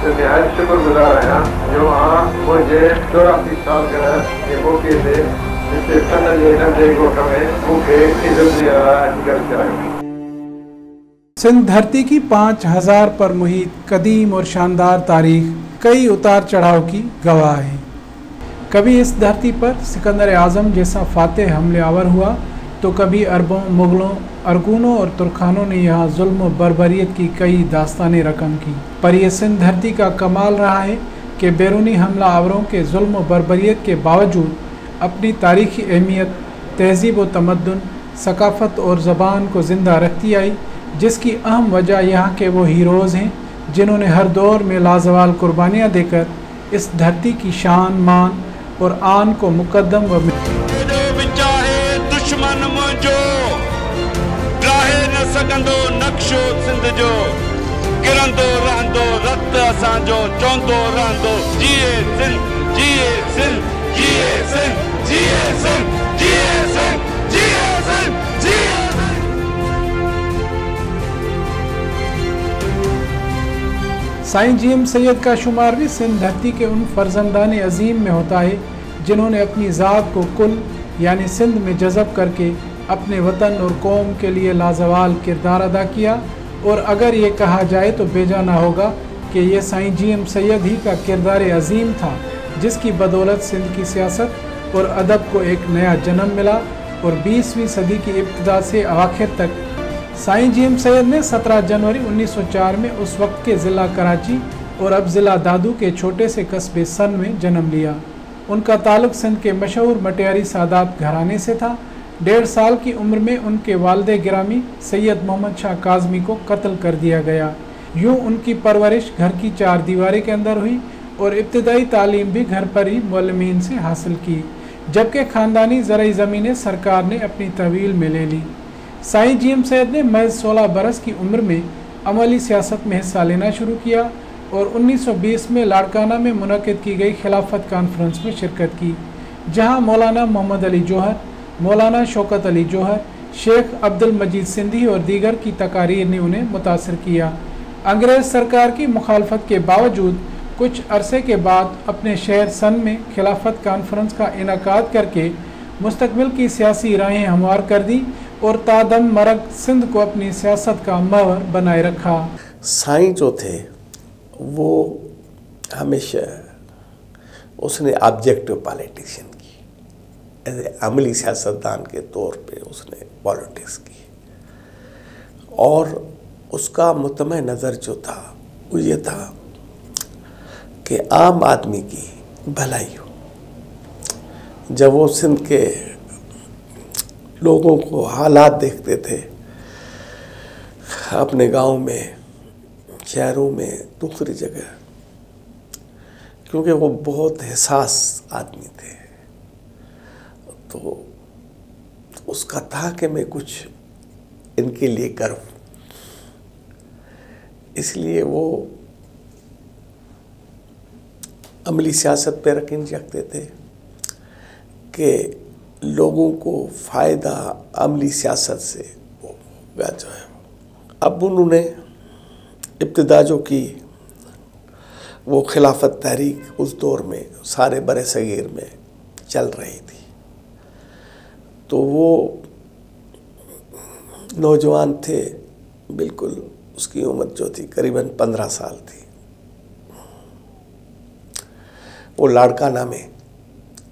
निहायत शुक्रगुजार आहियां जो मुझे 84 साल के ये मौके से सिंध धरती की 5000 पर मुहित कदीम और शानदार तारीख कई उतार चढ़ाव की गवाह है। कभी इस धरती पर सिकंदर आज़म जैसा फातेह हमले आवर हुआ तो कभी अरबों, मुगलों, अरगूनों और तुर्खानों ने यहाँ जुल्म और बर्बरियत की कई दास्तानें रकम की। पर यह सिंध धरती का कमाल रहा है कि बैरूनी हमला आवरों के जुल्म और बर्बरियत के बावजूद अपनी तारीखी अहमियत, तहजीब व तमद्दुन, सकाफ़त और ज़बान को ज़िंदा रखती आई, जिसकी अहम वजह यहाँ के वो हीरोज़ हैं जिन्होंने हर दौर में लाजवाल कुर्बानियाँ देकर इस धरती की शान, मान और आन को मुकद्दम व दुश्मन मुझो राहे न सघंदो नक्शो सिंध जो गिरंदो रहंदो रत असांजो चवंदो रहंदो जिए सिंध, जिए सिंध, जिए सिंध, जिए सिंध, जिए सिंध, जिए सिंध, जिए साईं जीएम सैयद का शुमार भी सिंध धरती के उन फर्जंदान अजीम में होता है जिन्होंने अपनी ज़ात को कुल यानी सिंध में जज़ब करके अपने वतन और कौम के लिए लाजवाल किरदार अदा किया। और अगर ये कहा जाए तो बेजाना होगा कि ये साईं जीएम सैयद ही का किरदार अजीम था जिसकी बदौलत सिंध की सियासत और अदब को एक नया जन्म मिला। और 20वीं सदी की इब्तिदा से अवाखिर तक साईं जीएम सैयद ने 17 जनवरी 1904 में उस वक्त के ज़िला कराची और अब ज़िला दादू के छोटे से कस्बे सन में जन्म लिया। उनका ताल्लुक़ सिंध के मशहूर मटियारी सादात घराने से था। 1.5 साल की उम्र में उनके वालिद गिरामी सैयद मोहम्मद शाह काज़मी को कत्ल कर दिया गया। यूँ उनकी परवरिश घर की 4 दीवारी के अंदर हुई और इब्तिदाई तालीम भी घर पर ही मुअल्लिमीन से हासिल की, जबकि ख़ानदानी ज़रई ज़मीनें सरकार ने अपनी तहवील में ले ली। साईं जीएम सैयद ने महज 16 बरस की उम्र में अमली सियासत में हिस्सा लेना शुरू किया और 1920 में लाड़काना में मुनक़िद की गई खिलाफत कॉन्फ्रेंस में शिरकत की, जहां मौलाना मोहम्मद अली जौहर, मौलाना शौकत अली जौहर, शेख अब्दुल मजीद सिंधी और दीगर की तकारीर ने उन्हें मुतासर किया। अंग्रेज़ सरकार की मुखालफत के बावजूद कुछ अरसे के बाद अपने शहर सन में खिलाफत कॉन्फ्रेंस का इनेकाद करके मुस्तकबिल की सियासी राहें हमवार कर दी और तादम मरग सिंध को अपनी सियासत का महवर बनाए रखा। साईं जो थे वो हमेशा उसने ऑब्जेक्टिव पॉलिटिशियन की, एज ए अमली सियासतदान के तौर पे उसने पॉलिटिक्स की और उसका मुतमे नज़र जो था वो ये था कि आम आदमी की भलाई हो। जब वो सिंध के लोगों को हालात देखते थे अपने गांव में, शहरों में, दूसरी जगह, क्योंकि वो बहुत हिसास आदमी थे, तो उसका था कि मैं कुछ इनके लिए करूं। इसलिए वो अमली सियासत पे यकीन रखते थे कि लोगों को फ़ायदा अमली सियासत से होगा जो है। अब उन्होंने इब्तिदा जो की वो खिलाफत तहरीक उस दौर में सारे बरे सगीर में चल रही थी, तो वो नौजवान थे बिल्कुल, उसकी उम्र जो थी करीबन 15 साल थी। वो लाड़काना में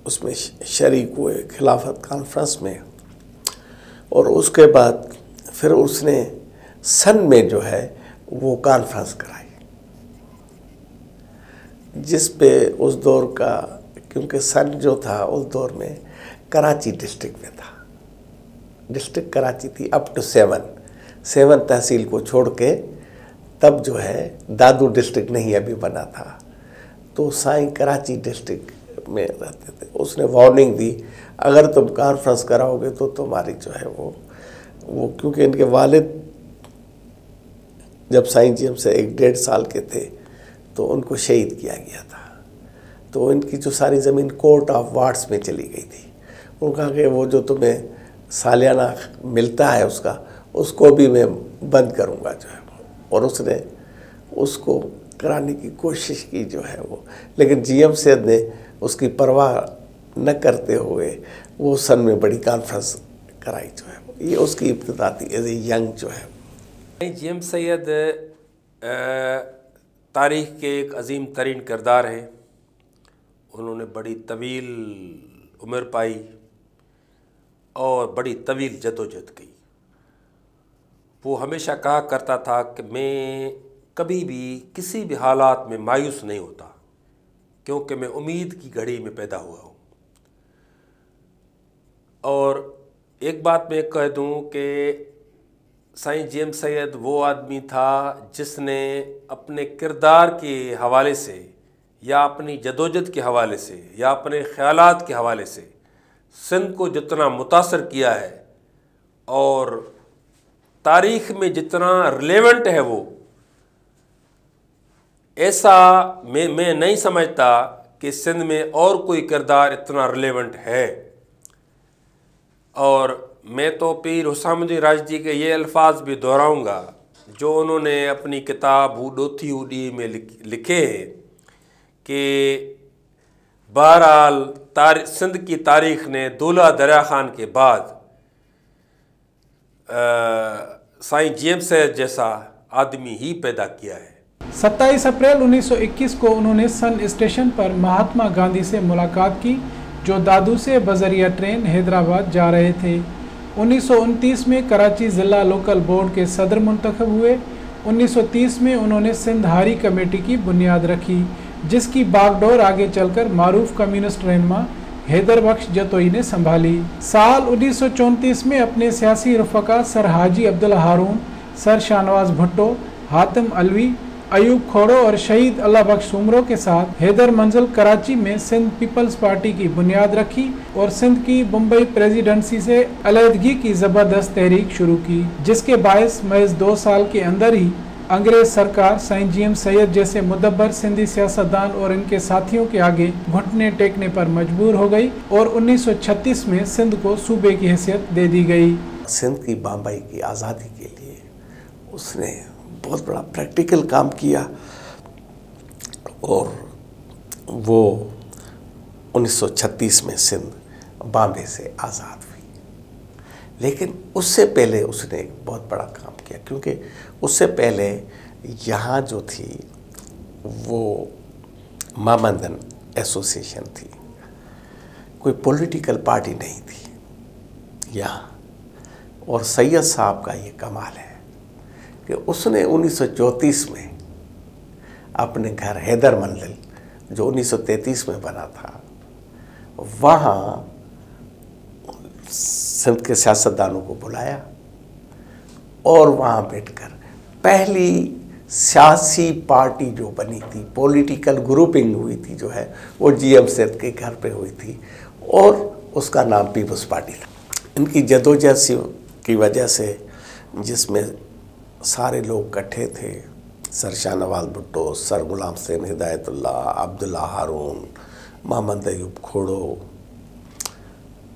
उसमें शरीक हुए खिलाफत कॉन्फ्रेंस में, और उसके बाद फिर उसने सन में जो है वो कॉन्फ्रेंस कराई, जिस पे उस दौर का, क्योंकि सन जो था उस दौर में कराची डिस्ट्रिक्ट में था, डिस्ट्रिक्ट कराची थी अप टू 7 तहसील को छोड़ के, तब जो है दादू डिस्ट्रिक्ट नहीं अभी बना था, तो साईं कराची डिस्ट्रिक्ट में रहते थे। उसने वार्निंग दी, अगर तुम कॉन्फ्रेंस कराओगे तो तुम्हारी जो है वो क्योंकि इनके वालिद जब साईं जी हमसे 1-1.5 साल के थे तो उनको शहीद किया गया था, तो इनकी जो सारी ज़मीन कोर्ट ऑफ वार्ड्स में चली गई थी। उन्होंने कहा कि वो जो तुम्हें सालियाना मिलता है उसका, उसको भी मैं बंद करूँगा जो है। और उसने उसको कराने की कोशिश की जो है वो, लेकिन जीएम सैयद ने उसकी परवाह न करते हुए वो सन में बड़ी कॉन्फ्रेंस कराई जो है। ये उसकी इब्तिदा थी एज ए यंग जो है। जीएम सैयद तारीख़ के एक अजीम तरीन किरदार हैं। उन्होंने बड़ी तवील उम्र पाई और बड़ी तवील जदोजहद की। वो हमेशा कहा करता था कि मैं कभी भी किसी भी हालात में मायूस नहीं होता, क्योंकि मैं उम्मीद की घड़ी में पैदा हुआ हूँ। और एक बात मैं कह दूँ कि साईं जीएम सैयद वो आदमी था जिसने अपने किरदार के हवाले से या अपनी जदोजहद के हवाले से या अपने ख़यालात के हवाले से सिंध को जितना मुतासर किया है और तारीख़ में जितना रिलेवेंट है, वो ऐसा मैं नहीं समझता कि सिंध में और कोई किरदार इतना रिलेवेंट है। और मैं तो पीर हुसामुद्दीन राजदी के ये अल्फाज भी दोहराऊँगा जो उन्होंने अपनी किताब डोथी उडी में लिखे हैं कि बहरहाल सिंध की तारीख़ ने दौला दरिया खान के बाद साईं जीएम सैयद जैसा आदमी ही पैदा किया है। 27 अप्रैल 1921 को उन्होंने सन स्टेशन पर महात्मा गांधी से मुलाकात की, जो दादू से बजरिया ट्रेन हैदराबाद जा रहे थे। 1929 में कराची ज़िला लोकल बोर्ड के सदर मुंतखब हुए। 1930 में उन्होंने सिंध हारी कमेटी की बुनियाद रखी, जिसकी बागडोर आगे चलकर मारूफ कम्युनिस्ट रहनुमा हैदर बख्श जतोई ने संभाली। साल 1934 में अपने सियासी रफ़का सर हाजी अब्दुल हारून, सर शाहनवाज भुट्टो, हातिम अलवी, अयूब खोड़ो और शहीद अल्लाह बख्श सुमरो के साथ हैदर मंजिल कराची में सिंध पीपल्स पार्टी की बुनियाद रखी और सिंध की मुंबई प्रेसिडेंसी से अलहदगी की ज़बरदस्त तहरीक शुरू की, जिसके बायस महज 2 साल के अंदर ही अंग्रेज सरकार साईं जीएम सैयद जैसे मुदब्बर सिंधी सियासतदान और इनके साथियों के आगे घुटने टेकने पर मजबूर हो गई और 1936 में सिंध को सूबे की हैसियत दे दी गई। सिंध की बम्बई की आज़ादी के लिए उसने बहुत बड़ा प्रैक्टिकल काम किया और वो 1936 में सिंध बॉम्बे से आज़ाद हुई। लेकिन उससे पहले उसने एक बहुत बड़ा काम किया, क्योंकि उससे पहले यहाँ जो थी वो मामंदन एसोसिएशन थी, कोई पॉलिटिकल पार्टी नहीं थी यहाँ। और सैयद साहब का ये कमाल है कि उसने 1934 में अपने घर हैदर मंजिल जो 1933 में बना था, वहाँ सिंध के सियासतदानों को बुलाया और वहाँ बैठकर पहली सियासी पार्टी जो बनी थी, पॉलिटिकल ग्रुपिंग हुई थी जो है, वो जीएम सैयद के घर पे हुई थी और उसका नाम पीपल्स पार्टी था। इनकी जदोजहद की वजह से, जिसमें सारे लोग इकट्ठे थे, सर शाहनवाज भुट्टो, सर गुलाम हुसैन हिदायतुल्लाह, अब्दुल्ला हारून, मोहम्मद अयूब खोड़ो,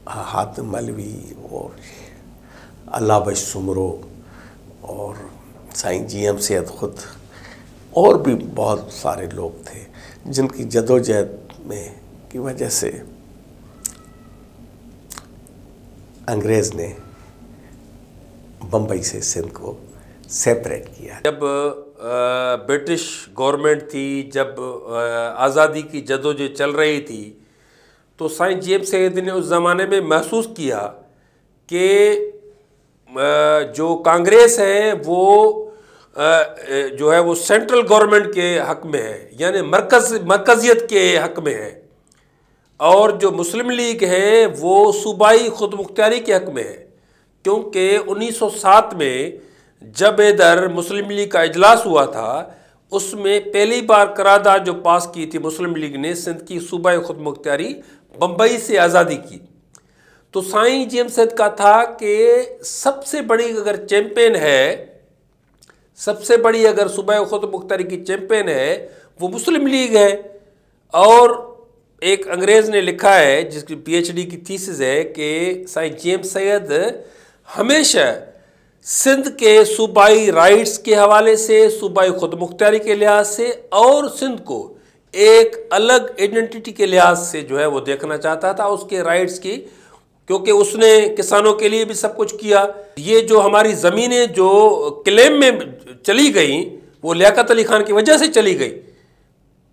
हातिम अलवी और अल्लाह बख्श सुमरो और साईं जीएम सैयद खुद और भी बहुत सारे लोग थे, जिनकी जदोजहद में की वजह से अंग्रेज़ ने बम्बई से सिंध को सेपरेट किया। जब ब्रिटिश गवर्नमेंट थी, जब आज़ादी की जदोजहद चल रही थी, तो साईं जीएम सैयद ने उस ज़माने में महसूस किया कि जो कांग्रेस है वो जो है वो सेंट्रल गवर्नमेंट के हक़ में है, यानी मरकज़ियत के हक़ में है, और जो मुस्लिम लीग है वो सूबाई खुद मुख्तियारी के हक़ में है। क्योंकि 1907 में जब इधर मुस्लिम लीग का इजलास हुआ था, उसमें पहली बार करारदाद जो पास की थी मुस्लिम लीग ने, सिंध की सूबाई खुद मुख्तियारी बम्बई से आज़ादी की। तो साईं जीएम सैयद का था कि सबसे बड़ी अगर चैम्पियन है, सबसे बड़ी अगर सूबाई खुद मुख्तियारी की चैम्पियन है, वो मुस्लिम लीग है। और एक अंग्रेज़ ने लिखा है जिसकी PhD की थीसिस है कि साईं जेम्स सैयद हमेशा सिंध के सूबाई राइट्स के हवाले से, सूबाई खुदमुख्तारी के लिहाज से और सिंध को एक अलग आइडेंटिटी के लिहाज से जो है वो देखना चाहता था, उसके राइट्स की, क्योंकि उसने किसानों के लिए भी सब कुछ किया। ये जो हमारी ज़मीनें जो क्लेम में चली गई वो लियाकत अली खान की वजह से चली गई।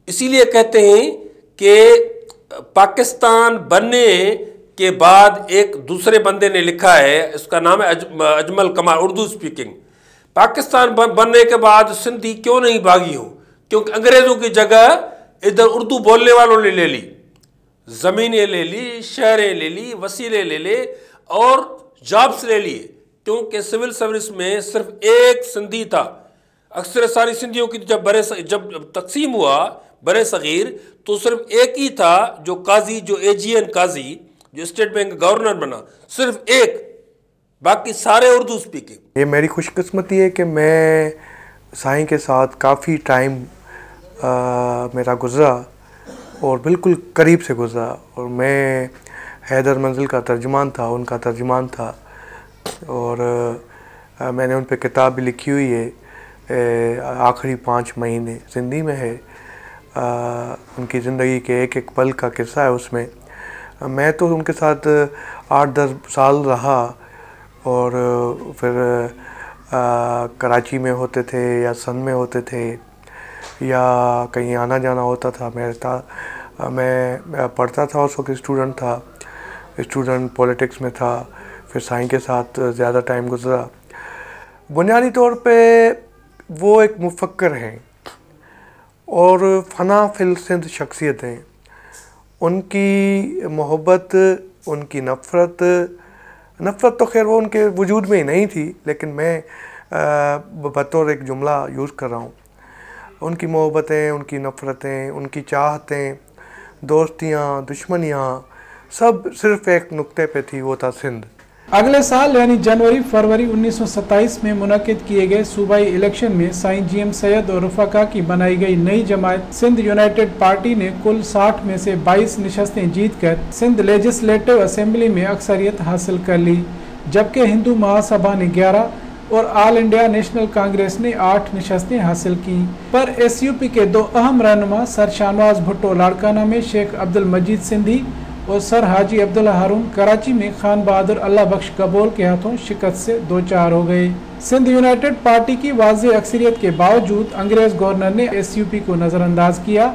इसीलिए कहते हैं कि पाकिस्तान बनने के बाद एक दूसरे बंदे ने लिखा है, उसका नाम है अजमल कमाल, उर्दू स्पीकिंग, पाकिस्तान बनने के बाद सिंधी क्यों नहीं भागी हो, क्योंकि अंग्रेज़ों की जगह इधर उर्दू बोलने वालों ने ले ली, ज़मीनें ले ली, शहरें ले ली, वसीले ले ले और जॉब्स ले लिए, क्योंकि सिविल सर्विस में सिर्फ एक सिंधी था। अक्सर सारी सिंधियों की जब तकसीम हुआ बरे सगीर तो सिर्फ एक ही था जो काजी, जो एजीएन काजी, जो स्टेट बैंक गवर्नर बना, सिर्फ एक, बाकी सारे उर्दू स्पीकिंग। ये मेरी खुशकिस्मती है कि मैं साईं के साथ काफ़ी टाइम मेरा गुज़रा और बिल्कुल करीब से गुज़रा, और मैं हैदर मंजिल का तर्जुमान था, उनका तर्जुमान था, और मैंने उन पर किताब भी लिखी हुई है, आखिरी 5 महीने जिंदगी में है। उनकी ज़िंदगी के एक एक पल का किस्सा है उसमें। मैं तो उनके साथ 8-10 साल रहा, और फिर कराची में होते थे या सन में होते थे या कहीं आना जाना होता था। मैं पढ़ता था, उस वक्त स्टूडेंट पॉलिटिक्स में था, फिर साईं के साथ ज़्यादा टाइम गुज़रा। बुनियादी तौर पे वो एक मुफक्कर हैं और फ़ना फिल सिंध शख्सियत हैं। उनकी मोहब्बत, उनकी नफ़रत तो खैर वो उनके वजूद में ही नहीं थी, लेकिन मैं बतौर एक जुमला यूज़ कर रहा हूँ। उनकी मोहब्बतें, उनकी नफ़रतें, उनकी चाहतें, दोस्तियाँ, दुश्मनियाँ, सब सिर्फ़ एक नुक्ते पे थी, वो था सिंध। अगले साल यानी जनवरी-फरवरी 1927 में मुनक़िद किए गए सूबाई इलेक्शन में साईं जेम्स सैयद और रफ़ाका की बनाई गई नई जमात सिंध यूनाइटेड पार्टी ने कुल 60 में से 22 नशस्तें जीतकर सिंध लेजिस्लेटिव असेंबली में अक्सरियत हासिल कर ली, जबकि हिंदू महासभा ने 11 और ऑल इंडिया नेशनल कांग्रेस ने 8 नशस्तें हासिल की। पर SUP के 2 अहम रहनुमा सर शाहनवाज भुट्टो लाड़काना में शेख अब्दुल मजीद सिंधी और सर हाजी अब्दुल्ला हारून कराची में खान बहादुर अल्लाह बख्श कबोल के हाथों शिकस्त से 2-4 हो गए। सिंध यूनाइटेड पार्टी की वाज़ेह अक्सरियत के बावजूद अंग्रेज गवर्नर ने SUP को नज़रअंदाज किया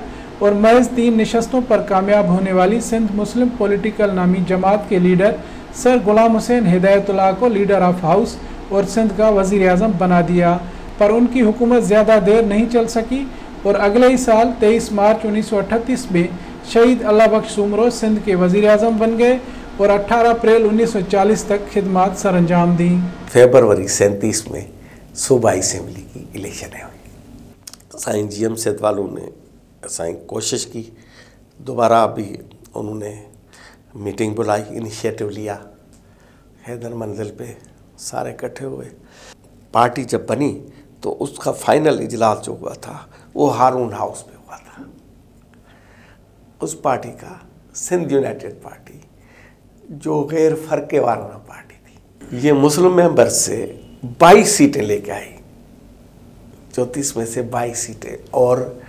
और महज 3 नशस्तों पर कामयाब होने वाली सिंध मुस्लिम पॉलिटिकल नामी जमात के लीडर सर गुलाम हुसैन हिदायतुल्लाह को लीडर ऑफ हाउस और सिंध का वज़ीर आज़म बना दिया। पर उनकी हुकूमत ज़्यादा देर नहीं चल सकी और अगले ही साल 23 मार्च 1938 में शहीद अल्लाह बख्श सुमरो सिंध के वज़ीर आज़म बन गए और 18 अप्रैल 1940 तक खिदमात सर अंजाम दी। फरवरी 37 में सूबाई असेंबली की इलेक्शनें हुई। साईं जेम्स सैयद वालों ने साईं कोशिश की, दोबारा भी उन्होंने मीटिंग बुलाई, इनिशिएटिव लिया, हैदर मंजिल पे सारे इकट्ठे हुए। पार्टी जब बनी तो उसका फाइनल इजलास जो हुआ था वो हारून हाउस में हुआ था। उस पार्टी का सिंध यूनाइटेड पार्टी जो गैर फ़र्क़े वाराना पार्टी थी, ये मुस्लिम मेंबर से 22 सीटें लेके आई, 34 में से 22 सीटें, और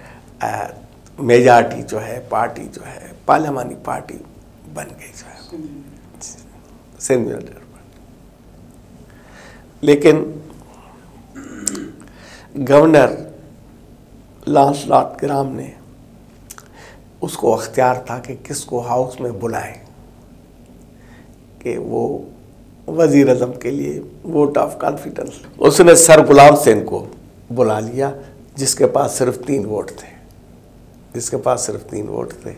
मेजॉरिटी जो है पार्टी जो है पार्लियामानी पार्टी बन गई जो है सिंध यूनाइटेड पार्टी। लेकिन गवर्नर लांसलॉट ग्राम ने उसको अख्तियार था कि किसको हाउस में बुलाएं कि वो वज़ीर आज़म के लिए वोट ऑफ कॉन्फिडेंस। उसने सर गुलाम हुसैन को बुला लिया जिसके पास सिर्फ 3 वोट थे,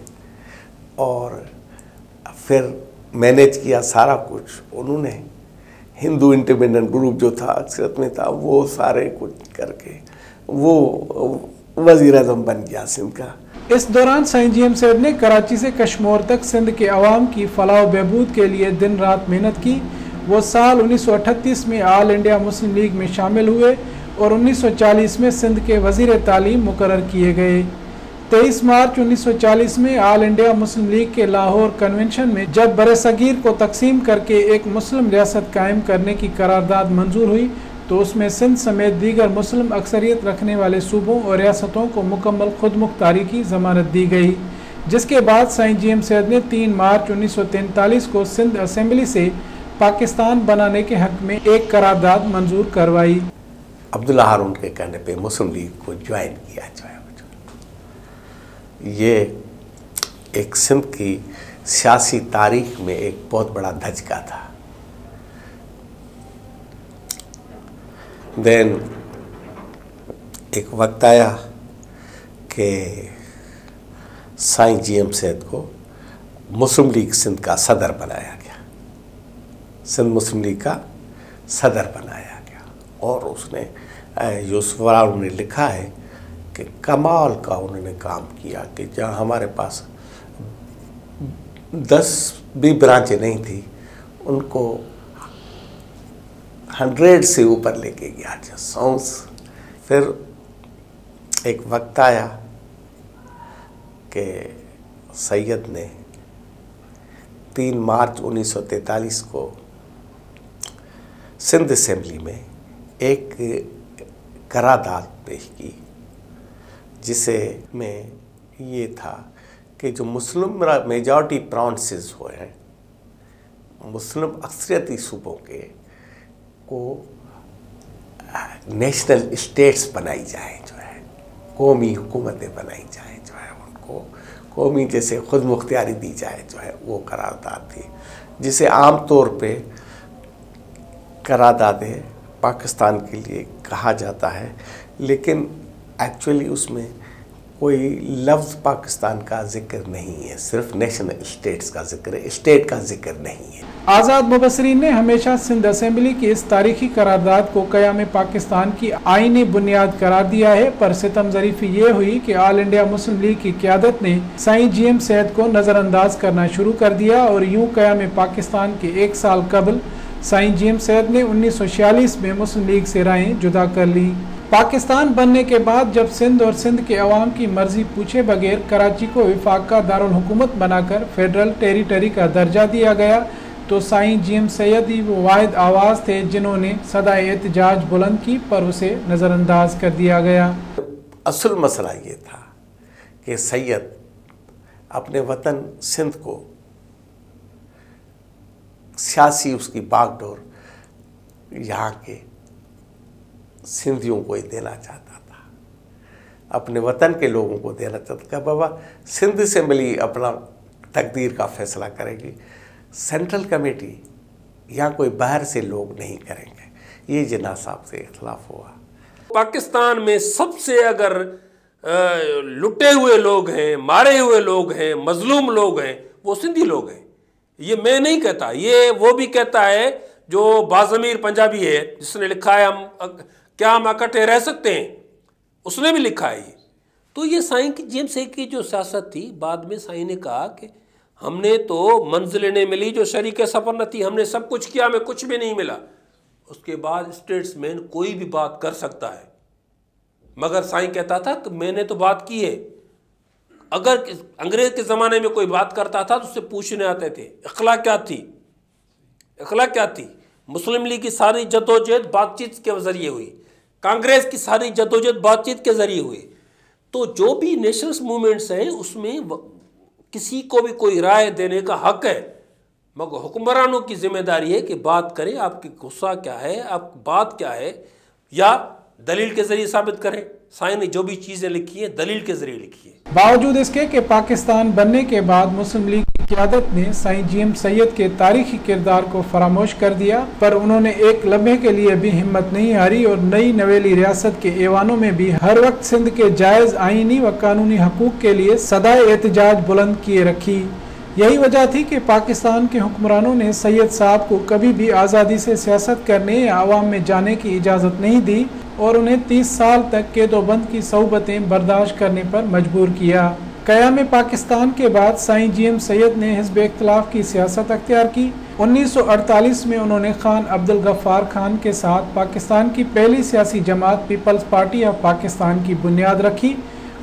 और फिर मैनेज किया सारा कुछ उन्होंने। हिंदू इंडिपेंडेंट ग्रुप जो था अक्सरियत में था, वो सारे कुछ करके वो वज़ीर आज़म बन गया सिंध का। इस दौरान साईं जेम्स सैयद ने कराची से कश्मीर तक सिंध के अवाम की फलाह बहबूद के लिए दिन रात मेहनत की। वो साल 1938 में ऑल इंडिया मुस्लिम लीग में शामिल हुए और 1940 में सिंध के वज़ीर तालीम मुकर्रर किए गए। 23 मार्च 1940 में ऑल इंडिया मुस्लिम लीग के लाहौर कन्वेंशन में जब बरे-सगीर को तकसीम करके एक मुस्लिम रियासत कायम करने की करारदाद मंजूर हुई तो उसमें सिंध समेत दीगर मुस्लिम अक्सरियत रखने वाले सूबों और रियासतों को मुकम्मल खुद मुख्तारी की जमानत दी गई, जिसके बाद साईं जी एम सैयद ने 3 मार्च 1943 को सिंध असेंबली से पाकिस्तान बनाने के हक में एक करारदाद मंजूर करवाई। अब्दुल्ला हारून के कहने पे मुस्लिम लीग को ज्वाइन किया जाए। ये एक सिंध की सियासी तारीख में एक बहुत बड़ा धचका था। देन एक वक्त आया कि साईं जी एम सैयद को मुस्लिम लीग सिंध का सदर बनाया गया, सिंध मुस्लिम लीग का सदर बनाया गया। और उसने यूसुफ वरार ने लिखा है कि कमाल का उन्होंने काम किया कि जहाँ हमारे पास 10 भी ब्रांचें नहीं थी, उनको 100 से ऊपर लेके गया, 100। फिर एक वक्त आया कि सैयद ने 3 मार्च 1943 को सिंध असेंबली में एक करारदाद पेश की, जिसे में ये था कि जो मुस्लिम मेजॉरिटी प्रोविंसेस हुए हैं, मुस्लिम अक्सरियती सूबों के को नेशनल स्टेट्स बनाई जाए, जो है कौमी हुकूमतें बनाई जाए, जो है उनको कौमी जैसे खुद मुख्तियारी दी जाए, जो है वो करारदाद थी, जिसे आम तौर पे करारदाद पाकिस्तान के लिए कहा जाता है, लेकिन एक्चुअली उसमें कोई लफ्ज़ पाकिस्तान का जिक्र नहीं है, सिर्फ नेशनल स्टेट्स का जिक्र है, स्टेट का जिक्र नहीं है। आज़ाद मुबसरीन ने हमेशा सिंध असेंबली की इस तारीखी करारदाद को क़याम पाकिस्तान की आईनी बुनियाद करार दिया है, पर सितम ज़रीफ़ी ये हुई कि ऑल इंडिया मुस्लिम लीग की क़यादत ने साईं जी एम सैयद को नज़रअंदाज करना शुरू कर दिया और यूँ क़याम पाकिस्तान के 1 साल कबल साईं जी एम सैयद ने 1946 में मुस्लिम लीग से राहें जुदा कर ली। पाकिस्तान बनने के बाद जब सिंध और सिंध के अवाम की मर्जी पूछे बगैर कराची को विफाक का दारुल हुकूमत बनाकर फेडरल टेरिटरी का दर्जा दिया गया, तो साईं जी एम सैयद ही वो वाहिद आवाज़ थे जिन्होंने सदाए एहतजाज बुलंद की, पर उसे नज़रअंदाज कर दिया गया। असल मसला ये था कि सैयद अपने वतन सिंध को सियासी उसकी बागडोर यहाँ के सिंधियों को ही देना चाहता था, अपने वतन के लोगों को देना चाहता था। बाबा सिंध असेंबली अपना तकदीर का फैसला करेगी, सेंट्रल कमेटी या कोई बाहर से लोग नहीं करेंगे। ये जिन्ना साहब से इख्तलाफ हुआ। पाकिस्तान में सबसे अगर लुटे हुए लोग हैं, मारे हुए लोग हैं, मजलूम लोग हैं, वो सिंधी लोग हैं। ये मैं नहीं कहता, ये वो भी कहता है जो बाज़मीर पंजाबी है, जिसने लिखा है हम इकट्ठे रह सकते हैं, उसने भी लिखा है ये। तो ये साईं जी एम सैयद की जो सियासत थी, बाद में साईं ने कहा कि हमने तो मंजिल नहीं मिली जो शरीक सफ़र न थी, हमने सब कुछ किया, हमें कुछ भी नहीं मिला। उसके बाद स्टेट्समैन कोई भी बात कर सकता है, मगर साईं कहता था कि मैंने तो बात की है। अगर अंग्रेज के ज़माने में कोई बात करता था तो उससे पूछने आते थे इख्ला क्या थी, इख्ला क्या थी। मुस्लिम लीग की सारी जदोजहद बातचीत के ज़रिए हुई, कांग्रेस की सारी जदोजहद बातचीत के ज़रिए हुई। तो जो भी नेशनल मूवमेंट्स हैं उसमें किसी को भी कोई राय देने का हक है, मगर हुक्मरानों की जिम्मेदारी है कि बात करें, आपकी गुस्सा क्या है, आप बात क्या है, या दलील के ज़रिए साबित करें। साईं ने जो भी चीज़ें लिखी हैं दलील के ज़रिए लिखी है। बावजूद इसके कि पाकिस्तान बनने के बाद मुस्लिम लीग की क़यादत ने साईं जी एम सैयद के तारीखी किरदार को फरामोश कर दिया, पर उन्होंने एक लम्हे के लिए भी हिम्मत नहीं हारी और नई नवेली रियासत के ऐवानों में भी हर वक्त सिंध के जायज़ आईनी व कानूनी हकूक़ के लिए सदाए एहतजाज बुलंद किए रखी। यही वजह थी कि पाकिस्तान के हुक्मरानों ने सैयद साहब को कभी भी आज़ादी से सियासत करने या आवाम में जाने की इजाज़त नहीं दी और उन्हें 30 साल तक कैदोबंद की सौबतें बर्दाश्त करने पर मजबूर किया। क़याम पाकिस्तान के बाद साईं जी एम सैयद ने हिज़्ब इख्तिलाफ की सियासत अख्तियार की। 1948 में उन्होंने खान अब्दुल गफ्फार खान के साथ पाकिस्तान की पहली सियासी जमात पीपल्स पार्टी ऑफ पाकिस्तान की बुनियाद रखी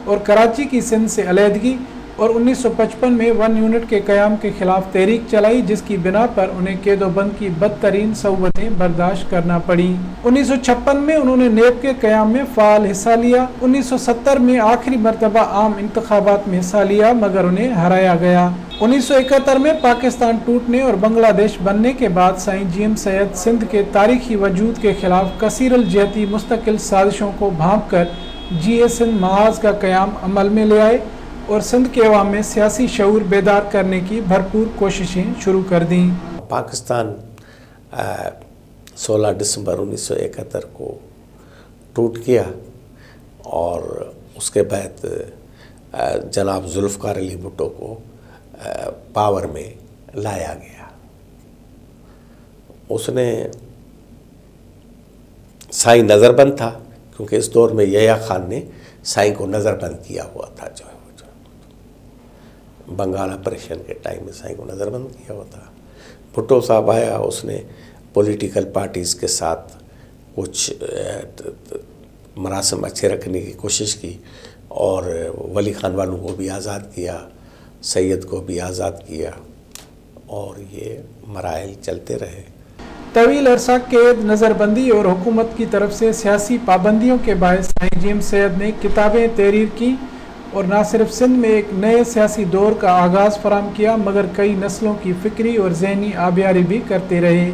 और कराची की सिंध से अलहदगी और 1955 में 1 यूनिट के क़याम के खिलाफ तहरीक चलाई, जिसकी बिना पर उन्हें कैदोबंद की बदतरीन सऊबतें बर्दाश्त करना पड़ी। 1956 में उन्होंने नेब के क़याम में फ़ाल हिस्सा लिया। 1970 में आखिरी मरतबा आम इंतखाबात में हिस्सा लिया मगर उन्हें हराया गया। 1971 में पाकिस्तान टूटने और बांग्लादेश बनने के बाद साईं GM सैयद सिंध के तारीखी वजूद के खिलाफ कसीरल जहती मुस्तकिल साजिशों को भांप कर GA सिंध महाज का क़याम अमल में ले आए और सिंध के अवाम में सियासी शऊर बेदार करने की भरपूर कोशिशें शुरू कर दी। पाकिस्तान 16 दिसंबर 1971 को टूट गया और उसके बाद जनाब जुल्फ़िकार अली भुट्टो को पावर में लाया गया। उसने साईं नज़रबंद था, क्योंकि इस दौर में यहया खान ने साईं को नज़रबंद किया हुआ था। जो बंगाल ऑपरेशन के टाइम में साईं को नज़रबंद किया हुआ था। भुट्टो साहब आया, उसने पॉलिटिकल पार्टीज़ के साथ कुछ मरासम अच्छे रखने की कोशिश की और वली खान वालों को भी आज़ाद किया, सैयद को भी आज़ाद किया और ये मराइल चलते रहे। तवील अरसा कैद, नज़रबंदी और हुकूमत की तरफ से सियासी पाबंदियों के बायस साईं GM सैयद ने किताबें तहरीर की और न सिर्फ सिंध में एक नए सियासी दौर का आगाज़ फराहम किया मगर कई नस्लों की फ़िक्री और ज़हनी आबियारी भी करते रहे।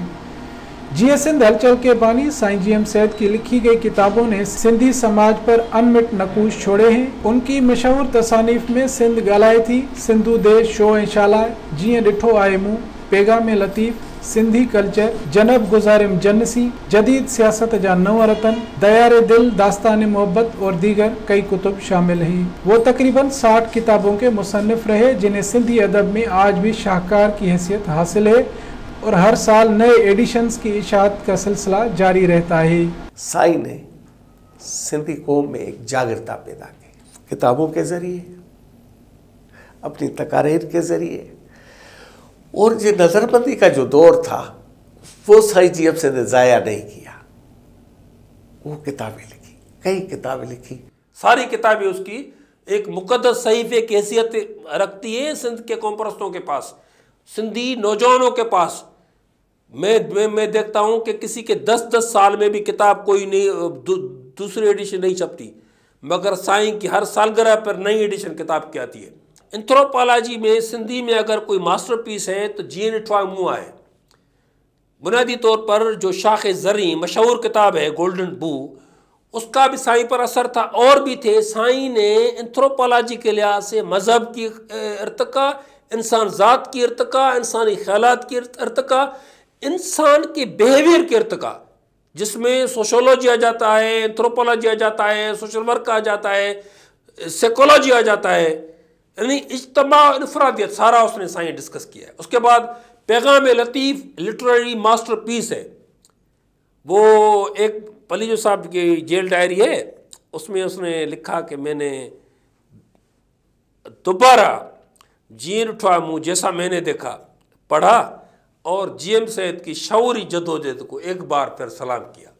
GA सिंध हलचल के बानी साईं GM सैयद की लिखी गई किताबों ने सिंधी समाज पर अनमिट नकूश छोड़े हैं। उनकी मशहूर तसानीफ़ में सिंध ॻाल्हाए थी, सिंधु देश शो ऐं शाला, जीअं ॾिठो आहे मूं, पैगाम लतीफ़, सिंधी कल्चर, जनब गुज़ारिम जन्नसी, जदीद सियासत जा नव रतन, दयारे दिल, दास्तान मोहब्बत और दीगर कई कुतुब शामिल हैं। वो तकरीबन 60 किताबों के मुसन्निफ़ रहे जिन्हें सिंधी अदब में आज भी शाहकार की हैसियत हासिल है और हर साल नए एडिशंस की इशाअत का सिलसिला जारी रहता है। साईं ने सिंधी कौम में एक जागृता पैदा की, किताबों के ज़रिए, अपनी तकारीर के ज़रिए, और ये नज़रबंदी का जो दौर था वो साईं GM से ने ज़ाया नहीं किया। वो किताबें लिखी, कई किताबें लिखी। सारी किताबें उसकी एक मुक़द्दस सहीफ़े की हैसियत रखती है सिंध के कौम परस्तों के पास, सिंधी नौजवानों के पास। मैं देखता हूँ कि किसी के 10-10 साल में भी किताब कोई नहीं, दूसरी एडिशन नहीं छपती, मगर साईं की हर सालगिरह पर नई एडिशन किताब की आती है। एंथ्रोपोलॉजी में सिंधी में अगर कोई मास्टरपीस है तो जीअं ॾिठो आहे मूं आहे। बुनियादी तौर पर जो शाख ज़री मशहूर किताब है गोल्डन बू, उसका भी साईं पर असर था और भी थे। साईं ने एंथ्रोपोलॉजी के लिहाज से मज़हब की इर्तिका, इंसान ज़ात की इर्तिका, इंसानी ख्यालात की इर्तिका, इंसान के बिहेवियर की इर्तिका, जिसमें सोशोलॉजी आ जाता है, एंथ्रोपोलॉजी आ जाता है, सोशल वर्क आ जाता है, साइकोलॉजी आ जाता है, यानी इज्तिमा इनफरादियत सारा उसने साईं डिस्कस किया है। उसके बाद पैगाम लतीफ़ लिटरेरी मास्टरपीस है। वो एक पलीजो साहब की जेल डायरी है, उसमें उसने लिखा कि मैंने दोबारा जीअं ॾिठो आहे मूं जैसा मैंने देखा पढ़ा और GM सैयद की शऊरी जदोजहद को एक बार फिर सलाम किया।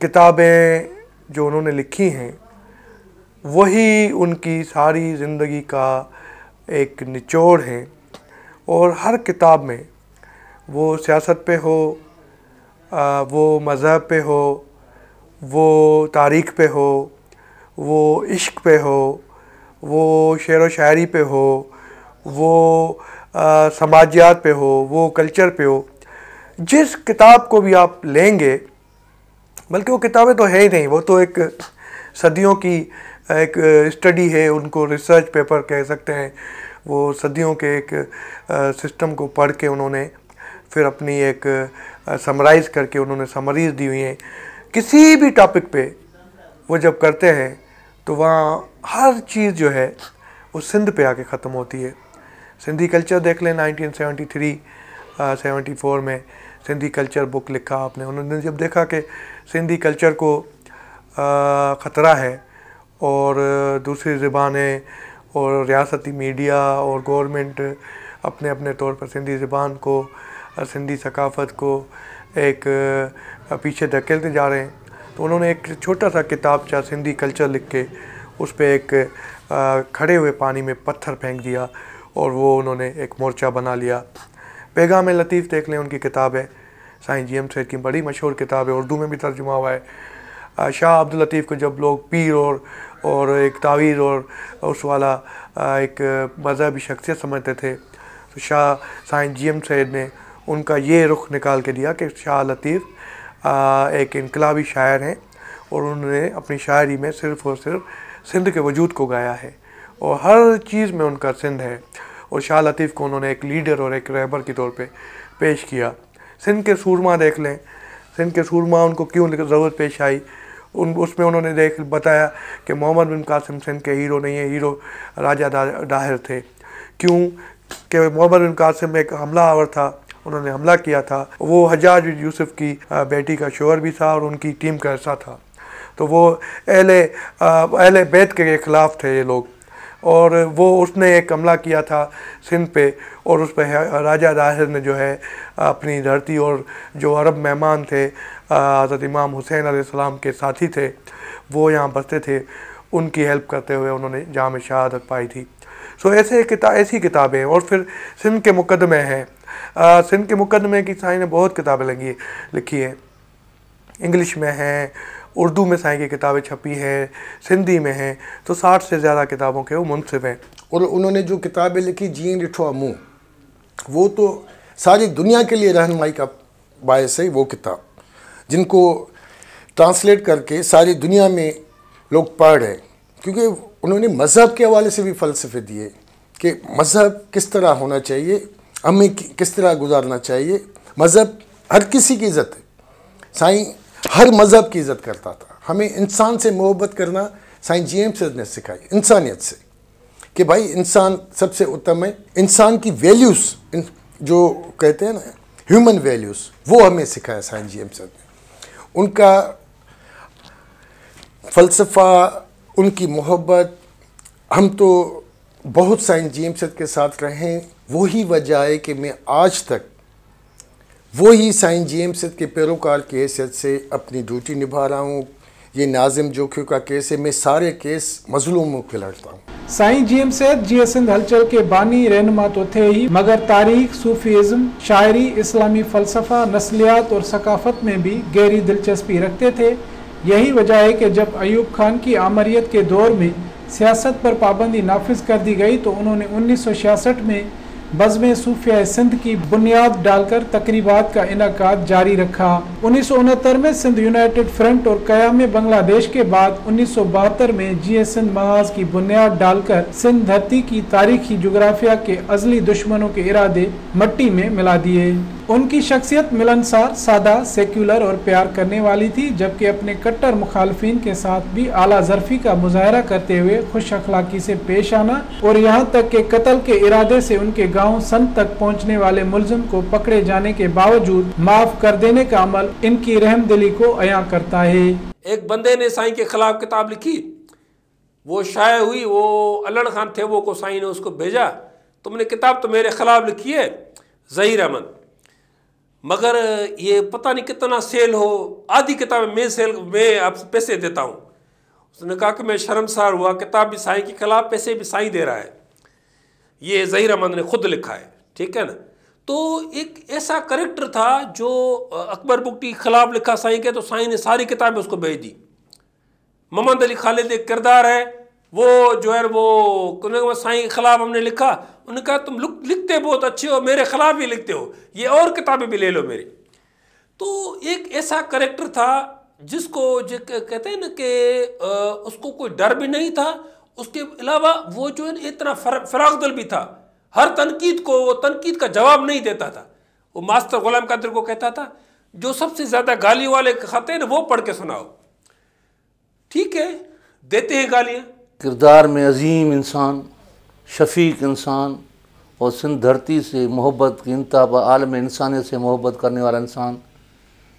किताबें जो उन्होंने लिखी हैं वही उनकी सारी ज़िंदगी का एक निचोड़ है और हर किताब में वो सियासत पे हो, वो मज़हब पे हो, वो तारीख़ पे हो, वो इश्क पे हो, वो शेर व शायरी पे हो, वो समाजियात पे हो, वो कल्चर पे हो, जिस किताब को भी आप लेंगे, बल्कि वो किताबें तो है ही नहीं, वो तो एक सदियों की एक स्टडी है, उनको रिसर्च पेपर कह सकते हैं। वो सदियों के एक सिस्टम को पढ़ के उन्होंने फिर अपनी एक समराइज़ करके उन्होंने समरीज़ दी हुई हैं। किसी भी टॉपिक पे वो जब करते हैं तो वहाँ हर चीज़ जो है वो सिंध पे आके ख़त्म होती है। सिंधी कल्चर देख लें, 1973-74 में सिंधी कल्चर बुक लिखा आपने। उन्होंने जब देखा कि सिंधी कल्चर को ख़तरा है और दूसरी ज़बानें और रियासती मीडिया और गवर्नमेंट अपने अपने तौर पर सिंधी ज़बान को, सिंधी सकाफ़त को एक पीछे धकेलते जा रहे हैं, तो उन्होंने एक छोटा सा किताबचा सिंधी कल्चर लिख के उस पर एक खड़े हुए पानी में पत्थर फेंक दिया और वो उन्होंने एक मोर्चा बना लिया। पैगाम लतीफ़ देख लें, उनकी किताब है, साईं जी एम सैयद की बड़ी मशहूर किताब है, उर्दू में भी तर्जुमा हुआ है। शाह अब्दुल लतीफ़ को जब लोग पीर और एक तावीज़ और उस वाला एक मज़हबी शख्सियत समझते थे, तो शाह साईं जी एम सैयद ने उनका ये रुख निकाल के दिया कि शाह लतीफ़ एक इनकलाबी शायर हैं और उन्होंने अपनी शायरी में सिर्फ़ और सिर्फ सिंध के वजूद को गाया है और हर चीज़ में उनका सिंध है। और शाह लतीफ़ को उन्होंने एक लीडर और एक रहबर के तौर पे पेश किया। सिंध के सूरमा देख लें, सिंध के सूरमा उनको क्यों ज़रूरत पेश आई, उसमें उन्होंने बताया कि मोहम्मद बिन कासिम सिंध के हीरो नहीं है, हीरो राजा दाहिर थे। क्यों कि मोहम्मद बिन कासिम एक हमला आवर था, उन्होंने हमला किया था, वो हज्जाज बिन यूसुफ की बेटी का शोहर भी था और उनकी टीम का हिस्सा था। तो वो अहले बैत के ख़िलाफ़ थे ये लोग, और वो उसने एक हमला किया था सिंध पे और उस पर राजा दाहिर ने जो है अपनी धरती और जो अरब मेहमान थे हज़रत इमाम हुसैन अलैहिस्सलाम के साथी थे, वो यहाँ बसते थे, उनकी हेल्प करते हुए उन्होंने जाम शहादत पाई थी। सो ऐसी किताबें हैं। और फिर सिंध के मुकदमे हैं, सिंध के मुकदमे की साईं ने बहुत किताबें लिखी हैं, इंग्लिश में हैं, उर्दू में साईं की किताबें छपी हैं, सिंधी में हैं, तो 60 से ज़्यादा किताबों के वो मुंसिफ हैं। और उन्होंने जो किताबें लिखी जीन डिठो मुँह, वो तो सारी दुनिया के लिए रहनुमाई का बायस है। वो किताब जिनको ट्रांसलेट करके सारी दुनिया में लोग पढ़ रहे हैं, क्योंकि उन्होंने मज़हब के हवाले से भी फ़लसफ़े दिए कि मज़हब किस तरह होना चाहिए, हमें किस तरह गुजारना चाहिए। मज़हब हर किसी की इज़्ज़त है, साईं हर मज़हब की इज़्ज़त करता था। हमें इंसान से मोहब्बत करना साईं जी एम सैयद ने सिखाई, इंसानियत से, कि भाई इंसान सबसे उत्तम है। इंसान की वैल्यूज़ जो कहते हैं ना, ह्यूमन वैल्यूज़, वो हमें सिखाया साईं जी एम सैयद ने। उनका फ़लसफ़ा, उनकी मोहब्बत, हम तो बहुत साईं जी एम सैयद के साथ रहे, वही वजह है कि मैं आज तक वही साईं जी एम सैयद के पैरोकार की हैसियत से अपनी ड्यूटी निभा रहा हूँ। ये नाजिम जोखियों का केस है, मैं सारे केस मजलूमों के लड़ता हूँ। साईं जी एम सैयद जीए सिंध हलचल के बानी रहनुमा तो थे ही, मगर तारीख, सूफीज़म, शायरी, इस्लामी फ़लसफ़ा, नस्लियात और सकाफ़त में भी गहरी दिलचस्पी रखते थे। यही वजह है कि जब अयूब खान की आमरीत के दौर में सियासत पर पाबंदी नाफिज कर दी गई तो उन्होंने 1966 में बज़्म सूफिया सिंध की बुनियाद डालकर तकरीबात का इनकाद जारी रखा। 1969 में सिंध यूनाइटेड फ्रंट और क़याम बांग्लादेश के बाद 1972 में जीए सिंध महाज की बुनियाद डालकर सिंध धरती की तारीखी जोग्राफिया के अज़ली दुश्मनों के इरादे मट्टी में मिला दिए। उनकी शख्सियत मिलनसार, सादा, सेक्युलर और प्यार करने वाली थी, जबकि अपने कट्टर मुखालफिन के साथ भी आला ज़र्फ़ी का मुजाहरा करते हुए खुश अखलाकी से पेश आना और यहाँ तक के कत्ल के इरादे से उनके गांव सन तक पहुँचने वाले मुल्ज़िम को पकड़े जाने के बावजूद माफ़ कर देने का अमल इनकी रहमदिली को अया करता है। एक बंदे ने साईं के ख़िलाफ़ किताब लिखी, वो शाये हुई, वो अल्हड़ खान थे, वो को साईं ने उसको भेजा, तुमने किताब तो मेरे ख़िलाफ़ लिखी है ज़हीर अहमद, मगर ये पता नहीं कितना सेल हो, आधी किताब मैं आपसे पैसे देता हूँ। उसने कहा कि मैं शर्मसार हुआ, किताब भी साईं के खिलाफ, पैसे भी साईं दे रहा है। ये ज़हीर अहमद ने खुद लिखा है, ठीक है ना। तो एक ऐसा करेक्टर था जो अकबर बुगटी के खिलाफ लिखा साईं के, तो साईं ने सारी किताबें उसको भेज दी। मोहम्मद अली खालिद एक किरदार है, वो जो है वो साईं के खिलाफ हमने लिखा, उन्होंने कहा तुम लिखते बहुत अच्छे हो, मेरे खिलाफ भी लिखते हो, ये और किताबें भी ले लो मेरी। तो एक ऐसा करेक्टर था जिसको जो कहते हैं ना कि उसको कोई डर भी नहीं था, उसके अलावा वो जो है इतना फराग दिल भी था, हर तनकीद को वो तनकीद का जवाब नहीं देता था। वो मास्टर गुलाम कादिर को कहता था जो सबसे ज़्यादा गाली वाले खाते हैं ना वो पढ़ के सुनाओ, ठीक है, देते हैं गालियाँ। किरदार में अजीम इंसान, शफीक इंसान और सिंध धरती से मोहब्बत की इंतहा, आलम इंसानियत से मोहब्बत करने वाला इंसान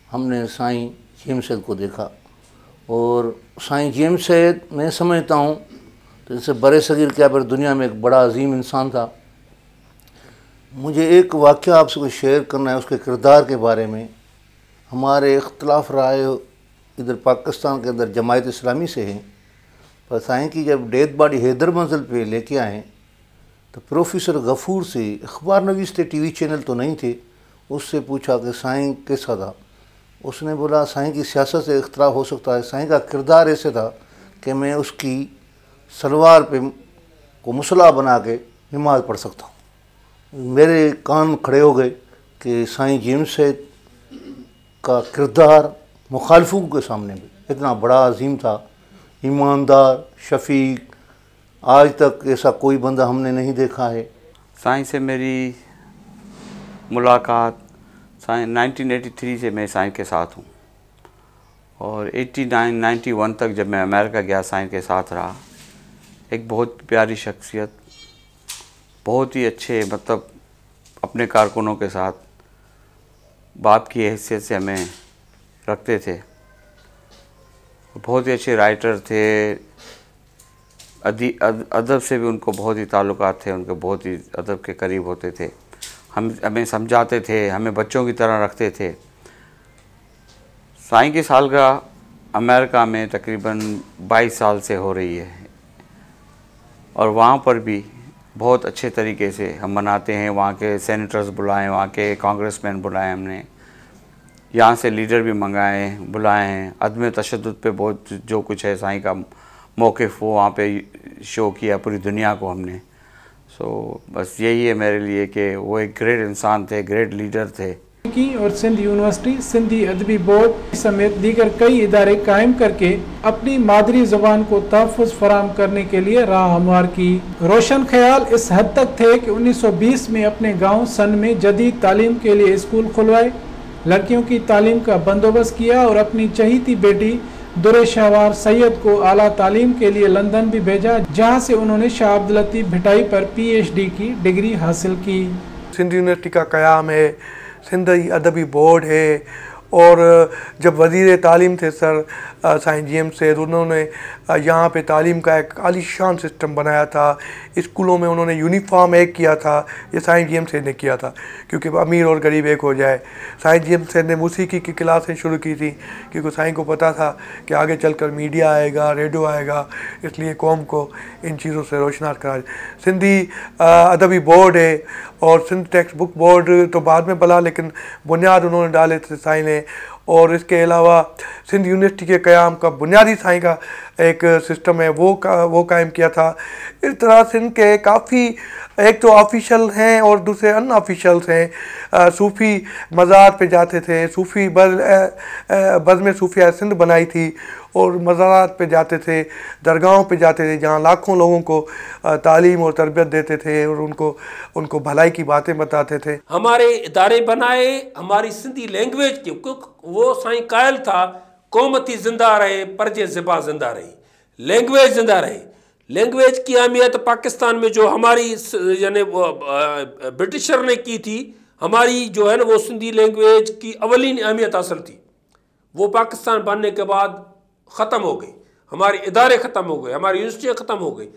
हमने साईं जी एम सैयद को देखा। और साईं जी एम सैयद मैं समझता हूँ तो इससे बड़े सगीर क्या पर दुनिया में एक बड़ा अजीम इंसान था। मुझे एक वाक़या आपसे कुछ शेयर करना है उसके किरदार के बारे में। हमारे इख्तलाफ राय इधर पाकिस्तान के अंदर जमायत इस्लामी से हैं पर साईं की जब डेथ बॉडी हैदर मंजिल पे लेके आए तो प्रोफेसर गफूर से अखबार नवीस थे, टीवी चैनल तो नहीं थे, उससे पूछा कि साईं कैसा था। उसने बोला साईं की सियासत से इख्तलाफ हो सकता है, साईं का किरदार ऐसे था कि मैं उसकी सलवार पे को मुसला बना के नमाज पढ़ सकता हूँ। मेरे कान खड़े हो गए कि साईं जेम्स सैयद का किरदार मुखालफों के सामने भी इतना बड़ा अजीम था, ईमानदार, शफीक, आज तक ऐसा कोई बंदा हमने नहीं देखा है। साईं से मेरी मुलाकात साईं 1983 से मैं साईं के साथ हूँ और 89-91 तक जब मैं अमेरिका गया साईं के साथ रहा। एक बहुत प्यारी शख्सियत, बहुत ही अच्छे, मतलब अपने कारकुनों के साथ बाप की हैसियत से हमें रखते थे। बहुत ही अच्छे राइटर थे, अदब से भी उनको बहुत ही ताल्लुकात थे, उनके बहुत ही अदब के करीब होते थे। हमें समझाते थे, हमें बच्चों की तरह रखते थे। साईं की सालगिरह अमेरिका में तकरीबन 22 साल से हो रही है और वहाँ पर भी बहुत अच्छे तरीके से हम मनाते हैं। वहाँ के सेनेटर्स बुलाएं, वहाँ के कांग्रेसमैन बुलाएं, हमने यहाँ से लीडर भी मंगाए बुलाए हैं। अदम तशद्दुद पे बहुत जो कुछ है साईं का मौक़िफ़ वो वहाँ पे शो किया पूरी दुनिया को हमने। बस यही है मेरे लिए कि वो एक ग्रेट इंसान थे, ग्रेट लीडर थे। की और सिंध यूनिवर्सिटी, सिंधी अदबी बोर्ड समेत दीगर कई इदारे कायम करके अपनी मादरी ज़ुबान को तहफ़्फ़ुज़ फराहम करने के लिए राह हमवार की। रोशन ख्याल इस हद तक थे कि 1920 में अपने गांव सन में जदीद तालीम के लिए स्कूल खुलवाए, लड़कियों की तालीम का बंदोबस्त किया और अपनी चहीती बेटी दुरे शहवार सैयद को आला तालीम के लिए लंदन भी भेजा, जहाँ से उन्होंने शाह अब्दुल लतीफ़ भिटाई पर PhD की डिग्री हासिल की। सिंध यूनिवर्सिटी का क़याम है, सिंधी अदबी बोर्ड है और जब वज़ीर तालीम थे सर साईं जेम्स सैयद, उन्होंने यहाँ पे तालीम का एक आलीशान सिस्टम बनाया था। स्कूलों में उन्होंने यूनिफॉर्म एक किया था, ये साईं जेम्स सैयद ने किया था क्योंकि अमीर और गरीब एक हो जाए। साईं जेम्स सैयद ने मौसीकी की क्लासें शुरू की थी क्योंकि साईं को पता था कि आगे चलकर मीडिया आएगा, रेडियो आएगा, इसलिए कौम को इन चीज़ों से रोशनार करा। सिंधी अदबी बोर्ड है और सिंध टेक्स्ट बुक बोर्ड तो बाद में बना, लेकिन बुनियाद उन्होंने डाले थे साईं ने। और इसके अलावा सिंध यूनिवर्सिटी के क़याम का बुनियादी साईं का एक सिस्टम है वो कायम किया था। इस तरह सिंध के काफ़ी एक तो ऑफिशियल हैं और दूसरे अनऑफिशियल्स हैं। सूफ़ी मज़ार पे जाते थे, सूफ़ी बज़्म सूफ़िया सिंध बनाई थी और मज़ारात पे जाते थे, दरगाहों पे जाते थे जहाँ लाखों लोगों को तालीम और तरबियत देते थे और उनको भलाई की बातें बताते थे। हमारे इदारे बनाए हमारी सिंधी लैंग्वेज के, वो साईं कायल था कौमती ज़िंदा रहे परजे ज़िबा ज़िंदा रही, लैंग्वेज ज़िंदा रहे। लैंग्वेज की अहमियत पाकिस्तान में जो हमारी यानी ब्रिटिशर ने की थी, हमारी जो है ना वो सिंधी लैंग्वेज की अवलीन अहमियत हासिल थी, वो पाकिस्तान बनने के बाद ख़त्म हो गई, हमारे इदारे ख़त्म हो गए, हमारी यूनिवर्सिटियाँ ख़त्म हो गई।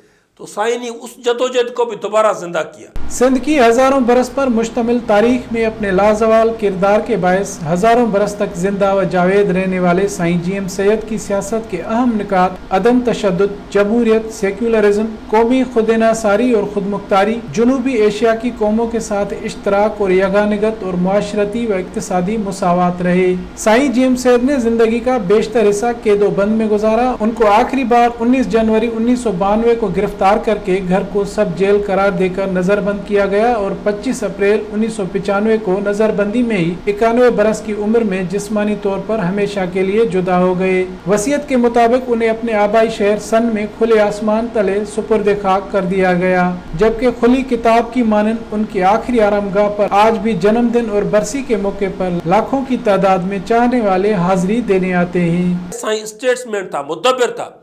तो साईं ने उस जदोजहद को भी दोबारा जिंदा किया। सिंध की हज़ारों बरस पर मुश्तमिल तारीख में अपने लाजवाल किरदार के बायस हज़ारों बरस तक जिंदा व जावेद रहने वाले साईं जेम्स सैयद की सियासत के अहम निकात अदम तशद्दुद, जमहूरियत, सेक्युलरिज्म, कौमी खुदनासारी और खुदमुख्तारी, जनूबी एशिया की कौमों के साथ इश्तराक और यगानिगत और मुआशरती व इक्तिसादी मुसावात रहे। साईं जेम्स सैयद ने जिंदगी का बेशतर हिस्सा कैदो बंद में गुजारा। उनको आखिरी बार 19 जनवरी 1992 को गिरफ्तार करके घर को सब जेल करार देकर नजरबंद किया गया और 25 अप्रैल 1995 को नजरबंदी में ही 91 बरस की उम्र में जिस्मानी तौर पर हमेशा के लिए जुदा हो गए। वसीयत के मुताबिक उन्हें अपने आबाई शहर सन में खुले आसमान तले सुपुर्द खाक कर दिया गया, जबकि खुली किताब की मानंद उनकी आखिरी आरामगाह पर आज भी जन्मदिन और बरसी के मौके पर लाखों की तादाद में चाहने वाले हाजिरी देने आते हैं। साईं स्टेट्समैन था, मुदब्बिर था।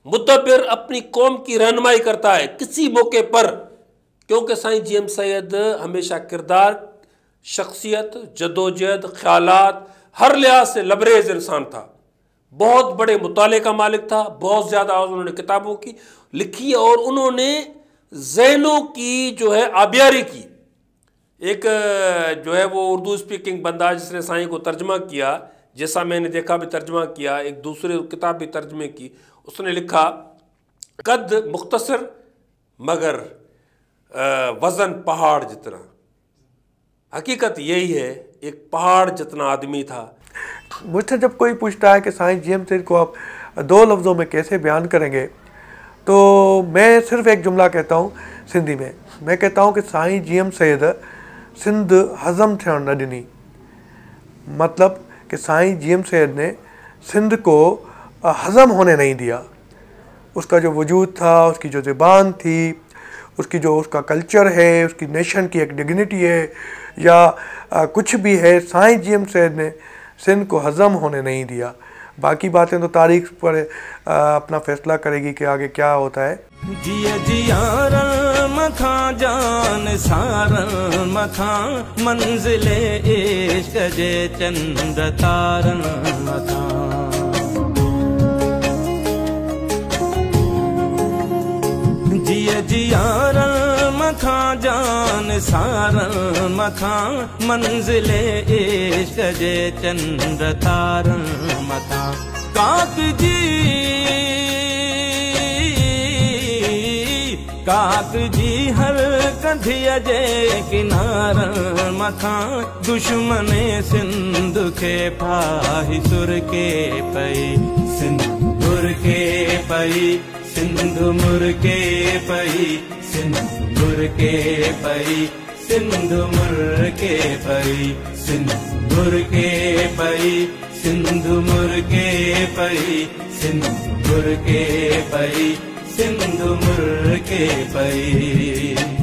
मुदब्बिर अपनी कौम की रहनुमाई करता है किसी मौके पर, क्योंकि साईं जेम्स सैयद हमेशा किरदार, शख्सियत, जदोजहद, ख्यालात हर लिहाज से लबरेज इंसान था। बहुत बड़े मुताले का मालिक था, बहुत ज़्यादा उन्होंने किताबों की लिखी और उन्होंने ज़हनों की जो है आबियारी की। एक जो है वो उर्दू स्पीकिंग बंदा जिसने साईं को तर्जमा किया, जैसा मैंने देखा भी तर्जमा किया, एक दूसरे किताब भी तर्जमे की, उसने लिखा कद मुख्तसर मगर वज़न पहाड़ जितना। हकीकत यही है, एक पहाड़ जितना आदमी था। मुझसे जब कोई पूछता है कि साईं जीएम सैयद को आप 2 लफ्ज़ों में कैसे बयान करेंगे, तो मैं सिर्फ़ एक जुमला कहता हूँ सिंधी में। मैं कहता हूँ कि साईं जीएम सैयद सिंध हज़म थियण न ॾिनी। मतलब कि साईं जीएम सैयद ने सिंध को हज़म होने नहीं दिया। उसका जो वजूद था, उसकी जो ज़बान थी, उसकी जो उसका कल्चर है, उसकी नेशन की एक डिग्निटी है या कुछ भी है, साईं जीएम सैयद ने सिंध को हज़म होने नहीं दिया। बाकी बातें तो तारीख पर अपना फैसला करेगी कि आगे क्या होता है। जिया जियारन मथा जान सारन मथा मंजिले इश्क जे चंद तारन मथा। जिया जियारन मथा जान सारन मथा मंजिले इश्क जे चंद तारन मथा। काक जी हर कंधिया जे किनारन मथा दुश्मने सिंध के फाही सुर के पई सिंध मुर के पई सिंध मुर के पई सिंध मुर के पई सिंध मुर के पई सिंध मुर के पई सिंध मुर के पई सिंध मुर के पई सिंध मुर के पई।